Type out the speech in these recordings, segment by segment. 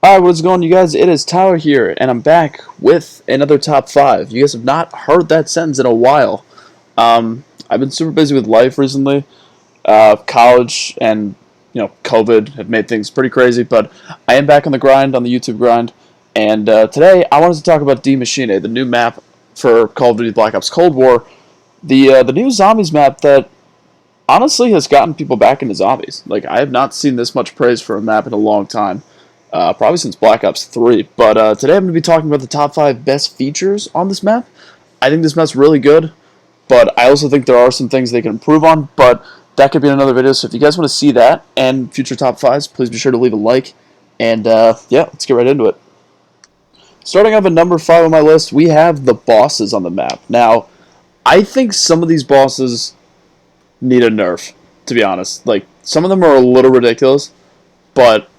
Alright, what's going on, you guys? It is Tyler here, and I'm back with another top 5. You guys have not heard that sentence in a while. I've been super busy with life recently. College and, COVID have made things pretty crazy, but I am back on the grind, on the YouTube grind, and today I wanted to talk about Maschine, the new map for Call of Duty Black Ops Cold War, the new Zombies map that honestly has gotten people back into zombies. Like, I have not seen this much praise for a map in a long time. Probably since Black Ops 3. But today I'm going to be talking about the top 5 best features on this map. I think this map's really good, but I also think there are some things they can improve on, but that could be in another video. So if you guys want to see that and future top 5s, please be sure to leave a like. And yeah, let's get right into it. Starting off at number 5 on my list, we have the bosses on the map. Now, I think some of these bosses need a nerf, to be honest. Like, some of them are a little ridiculous, but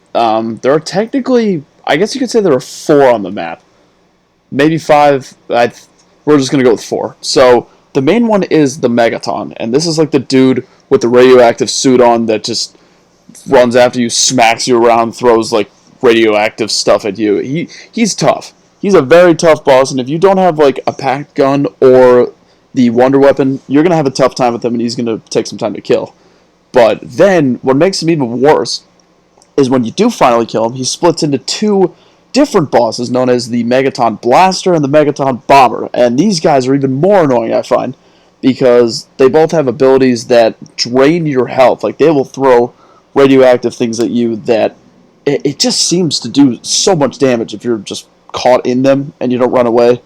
there are technically, I guess you could say there are 4 on the map. Maybe 5. We're just going to go with 4. So, the main one is the Megaton. And this is like the dude with the radioactive suit on that just runs after you, smacks you around, throws like radioactive stuff at you. He's tough. He's a very tough boss. And if you don't have like a packed gun or the wonder weapon, you're going to have a tough time with him and he's going to take some time to kill. But then, what makes him even worse is when you do finally kill him, he splits into 2 different bosses known as the Megaton Blaster and the Megaton Bomber. And these guys are even more annoying, I find, because they both have abilities that drain your health. Like, they will throw radioactive things at you that it just seems to do so much damage if you're just caught in them and you don't run away.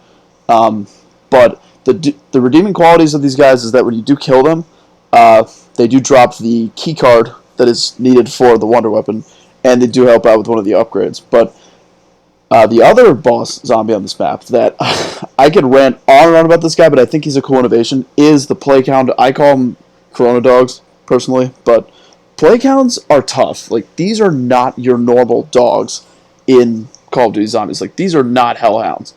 But the redeeming qualities of these guys is that when you do kill them, they do drop the key card that is needed for the wonder weapon, and they do help out with one of the upgrades. But the other boss zombie on this map that I could rant on and on about this guy, but I think he's a cool innovation, is the play count. I call them Corona dogs, personally, but play counts are tough. Like, these are not your normal dogs in Call of Duty Zombies. Like, these are not hellhounds.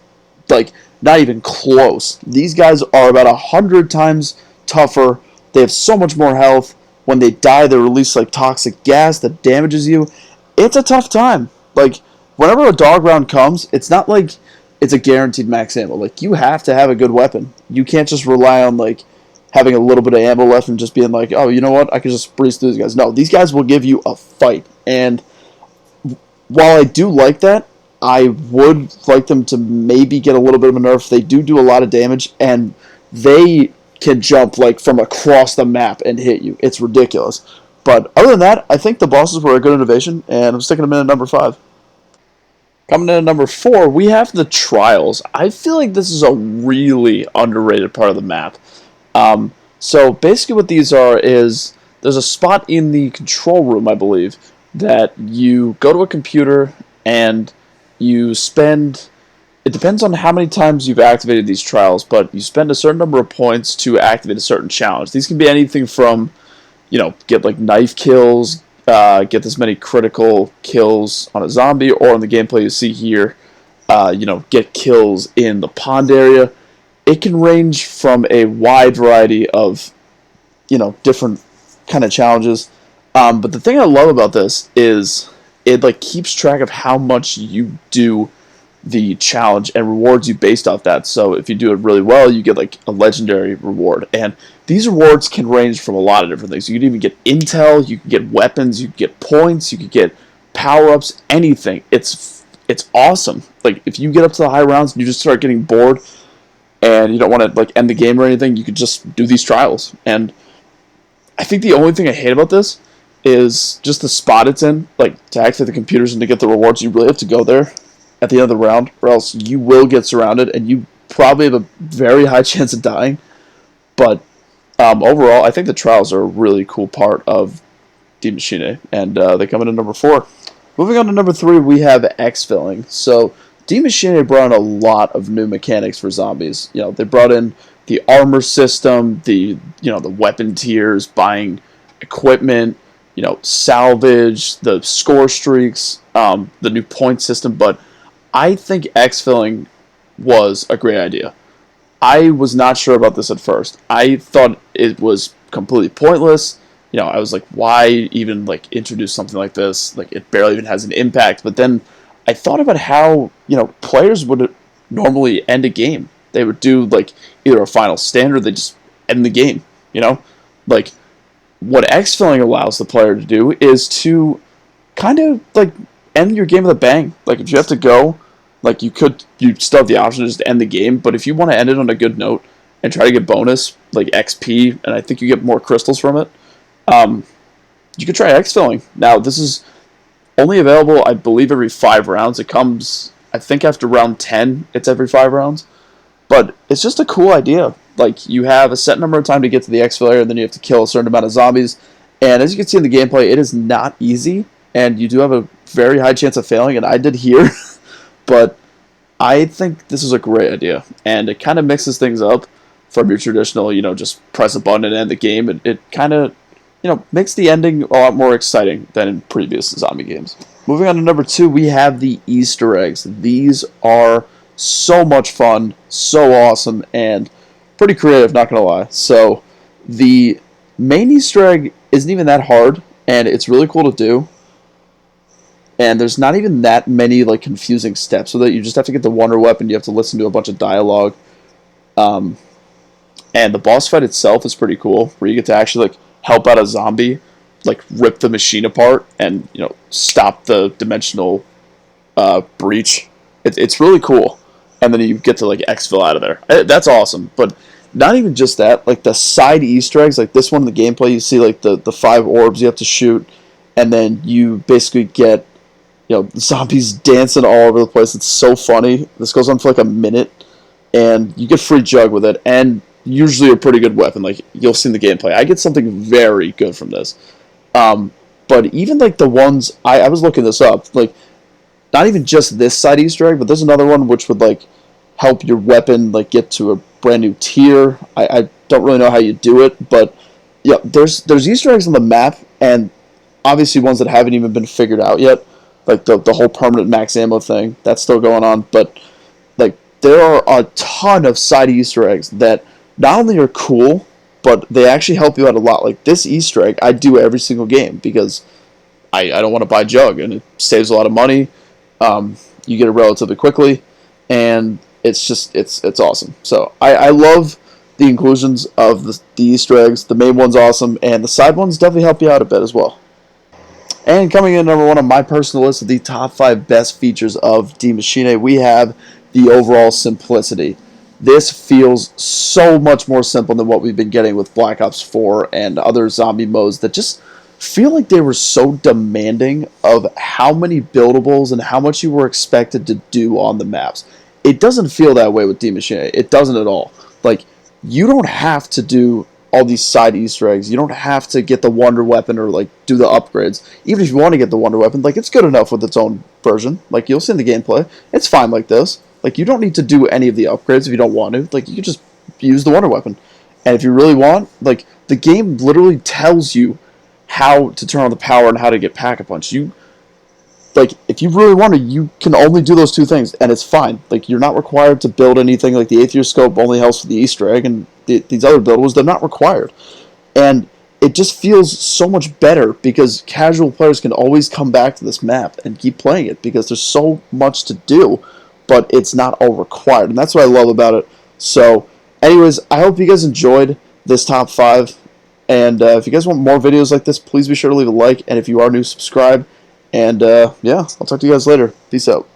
Like, not even close. These guys are about 100 times tougher. They have so much more health. When they die, they release like toxic gas that damages you. It's a tough time. Like, whenever a dog round comes, it's not like it's a guaranteed max ammo. Like, you have to have a good weapon. You can't just rely on like having a little bit of ammo left and just being like, oh, you know what, I can just breeze through these guys. No, these guys will give you a fight. And while I do like that, I would like them to maybe get a little bit of a nerf. They do a lot of damage, and they can jump like from across the map and hit you. It's ridiculous. But other than that, I think the bosses were a good innovation, and I'm sticking them in at number 5. Coming in at number 4, we have the Trials. I feel like this is a really underrated part of the map. So basically what these are is there's a spot in the control room, I believe, that you go to a computer and you spend, it depends on how many times you've activated these trials, but you spend a certain number of points to activate a certain challenge. These can be anything from, get like knife kills, get this many critical kills on a zombie, or in the gameplay you see here, get kills in the pond area. It can range from a wide variety of, different kind of challenges. But the thing I love about this is it like keeps track of how much you do the challenge and rewards you based off that. So if you do it really well, you get like a legendary reward. And these rewards can range from a lot of different things. You can even get intel, you can get weapons, you can get points, you can get power-ups, anything. It's awesome. Like, if you get up to the high rounds and you just start getting bored and you don't want to like end the game or anything, you could just do these trials. And I think the only thing I hate about this is just the spot it's in. Like, to activate the computers and to get the rewards, you really have to go there at the end of the round, or else you will get surrounded, and you probably have a very high chance of dying. But overall, I think the trials are a really cool part of Maschine, and they come in at number 4. Moving on to number 3, we have exfilling. So Maschine brought in a lot of new mechanics for zombies. They brought in the armor system, the weapon tiers, buying equipment, salvage, the score streaks, the new point system. But I think exfilling was a great idea. I was not sure about this at first. I thought it was completely pointless. I was like, why even like introduce something like this? Like, it barely even has an impact. But then I thought about how, players would normally end a game. They would do like either a final stand or they just end the game, you know? Like what exfilling allows the player to do is to kind of like end your game with a bang. Like if you have to go, like you still have the option to just end the game, but if you want to end it on a good note and try to get bonus like XP, and I think you get more crystals from it, um, you could try exfilling. Now this is only available, I believe, every 5 rounds. It comes, I think, after round 10. It's every 5 rounds, but it's just a cool idea. Like you have a set number of time to get to the exfil area, and then you have to kill a certain amount of zombies. And as you can see in the gameplay, it is not easy, and you do have a very high chance of failing, and I did here. But I think this is a great idea, and it kind of mixes things up from your traditional, just press a button and end the game. It kind of, makes the ending a lot more exciting than in previous zombie games. Moving on to number 2, we have the Easter eggs. These are so much fun, so awesome, and pretty creative, not gonna lie. So the main Easter egg isn't even that hard, and it's really cool to do. And there's not even that many like confusing steps with it. You just have to get the wonder weapon. You have to listen to a bunch of dialogue. Um, and the boss fight itself is pretty cool, where you get to actually like help out a zombie, like rip the machine apart and stop the dimensional breach. It's really cool, and then you get to like exfil out of there. That's awesome. But not even just that, like the side Easter eggs, like this one in the gameplay, you see like the 5 orbs you have to shoot, and then you basically get zombies dancing all over the place. It's so funny. This goes on for like a minute, and you get free jug with it, and usually a pretty good weapon. Like you'll see in the gameplay, I get something very good from this. But even like the ones I was looking this up, like not even just this side Easter egg, but there's another one which would like help your weapon like get to a brand new tier. I don't really know how you do it, but yeah, there's Easter eggs on the map, and obviously ones that haven't even been figured out yet, like the whole permanent max ammo thing that's still going on. But like there are a ton of side Easter eggs that not only are cool, but they actually help you out a lot. Like this Easter egg, I do every single game because I don't want to buy jug, and it saves a lot of money. You get it relatively quickly, and it's just it's awesome. So I love the inclusions of the Easter eggs. The main one's awesome, and the side ones definitely help you out a bit as well. And coming in number 1 on my personal list of the top 5 best features of Die Maschine, we have the overall simplicity. This feels so much more simple than what we've been getting with Black Ops 4 and other zombie modes that just feel like they were so demanding of how many buildables and how much you were expected to do on the maps. It doesn't feel that way with Die Maschine. It doesn't at all. Like, you don't have to do all these side Easter eggs. You don't have to get the wonder weapon or like do the upgrades. Even if you want to get the wonder weapon, like it's good enough with its own version. Like you'll see in the gameplay, it's fine like this. Like you don't need to do any of the upgrades if you don't want to. Like you can just use the wonder weapon. And if you really want, like the game literally tells you how to turn on the power and how to get pack-a-punch. You like if you really want to, you can only do those 2 things, and it's fine. Like you're not required to build anything. Like the Aether scope only helps with the Easter egg, and these other buildables, they're not required. And it just feels so much better because casual players can always come back to this map and keep playing it because there's so much to do, but it's not all required, and that's what I love about it. So, anyways, I hope you guys enjoyed this top 5. And if you guys want more videos like this, please be sure to leave a like. And if you are new, subscribe. And yeah, I'll talk to you guys later. Peace out.